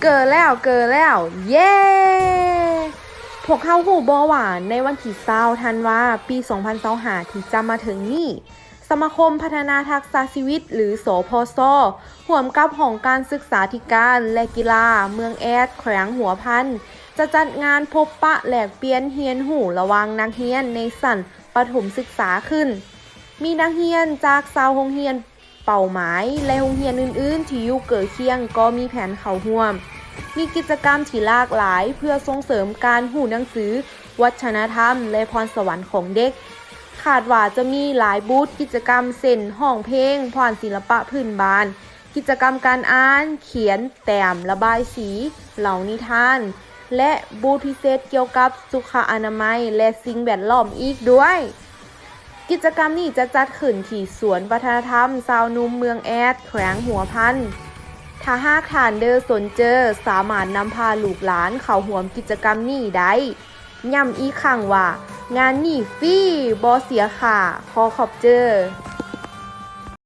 เกิดแล้วเย้พวกเขาหูบ่ว่าในวันที่20ธันวาปี2025ที่จะมาถึงนี้สมาคมพัฒนาทักษะชีวิตหรือสพสร่วมกับห้องการศึกษาธิการและกีฬาเมืองแอดแขวงหัวพันจะจัดงานพบปะแลกเปลี่ยนเรียนรู้ระหว่างนักเรียนในชั้นประถมศึกษาขึ้นมีนักเรียนจาก20โรงเรียนเป้าหมายและโรงเรียนอื่นๆที่อยู่ใกล้เคียงก็มีแผนเข้าร่วมมีกิจกรรมที่หลากหลายเพื่อส่งเสริมการรู้หนังสือวัฒนธรรมและพรสวรรค์ของเด็กคาดว่าจะมีหลายบูธกิจกรรมเช่นห้องเพลงพรศิลปะพื้นบ้านกิจกรรมการอ่านเขียนแต้มระบายสีเล่านิทานและบูธพิเศษเกี่ยวกับสุขอนามัยและสิ่งแวดล้อมอีกด้วยกิจกรรมนี้จะจัดขึ้นที่สวนวัฒนธรรมชาวนุ่มเมืองแอดแขวงหัวพันถ้าหากท่านสนใจสามารถนำพาลูกหลานเข้าร่วมกิจกรรมนี้ได้ย้ำอีกครั้งว่างานนี้ฟรีบ่เสียค่าขอขอบเจอ